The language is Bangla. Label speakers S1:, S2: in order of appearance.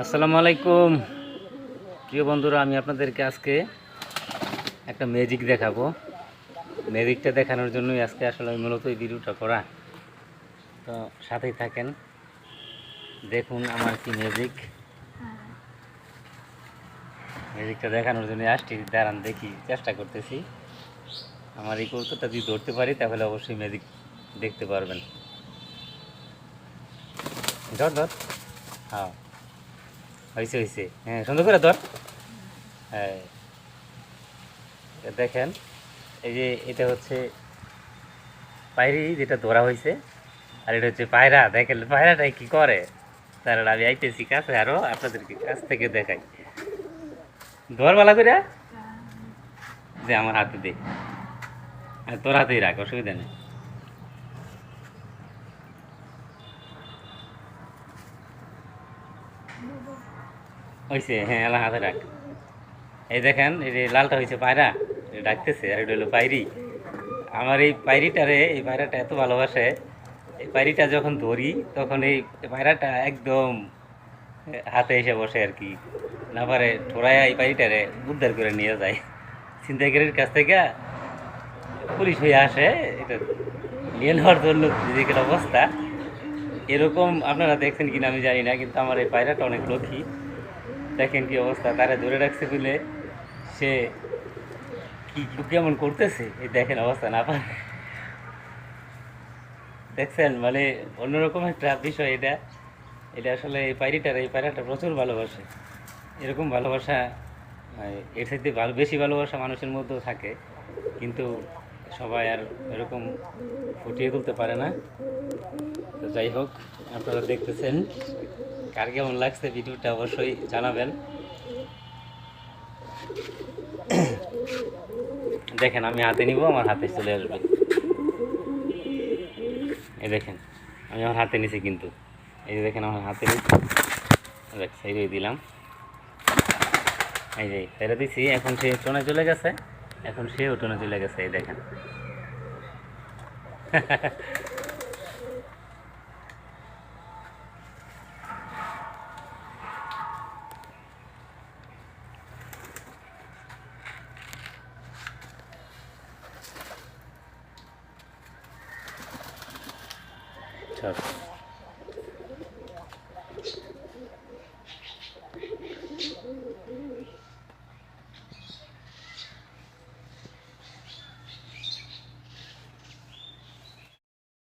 S1: আসসালামু আলাইকুম প্রিয় বন্ধুরা, আমি আপনাদেরকে আজকে একটা ম্যাজিক দেখাবো। ম্যাজিকটা দেখানোর জন্যই আজকে আসলে আমি মূলত এই ভিডিওটা করা। তো সাথেই থাকেন, দেখুন আমার কি ম্যাজিকটা দেখানোর জন্য আসছি। দাঁড়ান দেখি, চেষ্টা করতেছি। আমার এই কৌতুকটা যদি ধরতে পারি তাহলে অবশ্যই ম্যাজিক দেখতে পারবেন। ধর ধর, হ্যাঁ হয়েছে হয়েছে, হ্যাঁ সুন্দর করে ধর। হ্যাঁ দেখেন, এই যে এটা হচ্ছে পায়রি যেটা ধরা হয়েছে, আর এটা হচ্ছে পায়রা। দেখেন পায়রাটাই কি করে। তারা আমি আইতেছি কাছে, আরো আপনাদেরকে কাছ থেকে দেখাই। ধর বালা করে যে আমার হাতে দে, আর তোর হাতেই রাখ, অসুবিধা নেই। হয়েছে, হ্যাঁ এলা হাতে রাখ। এই দেখেন, এই যে লালটা হয়েছে পায়রা, এটা ডাকতেছে, আর এটা হলো পায়রি। আমার এই পায়রিটারে, এই পায়রাটা এত ভালোবাসে। এই পায়রিটা যখন ধরি তখন এই পায়রাটা একদম হাতে এসে বসে আর কি। না পারে ঠোড়ায় এই পায়রিটারে উদ্ধার করে নিয়ে যায় ছিনতাইকারীর কাছ থেকে। পুলিশ হয়ে আসে এটা নিয়ে নেওয়ার জন্য। যেদিকের অবস্থা এরকম আপনারা দেখছেন কিনা আমি জানি না, কিন্তু আমার এই পায়রাটা অনেক লক্ষ্মী। দেখেন কি অবস্থা, তারা ধরে রাখছে বলে সে কি কেমন করতেছে, এই দেখেন অবস্থা। না পারে, দেখছেন মানে অন্যরকম একটা বিষয় এটা। এটা আসলে এই পায়রাটা প্রচুর ভালোবাসে। এরকম ভালোবাসা এর সাথে বেশি ভালোবাসা মানুষের মধ্যেও থাকে, কিন্তু সবাই আর এরকম ফুটিয়ে তুলতে পারে না। তো যাই হোক, আপনারা দেখতেছেন, কার কেমন লাগছে ভিডিওটা অবশ্যই জানাবেন। দেখেন আমি হাতে নিব, আমার হাতে চলে আসবে। এই দেখেন আমি আমার হাতে নিছি, কিন্তু এই যে দেখেন আমার হাতে নিচ্ছি, দেখ সাইডে দিলাম। এই যে ফেলে দিছি, এখন সে টোনে চলে গেছে, এখন সেও টোনে চলে গেছে। এই দেখেন সব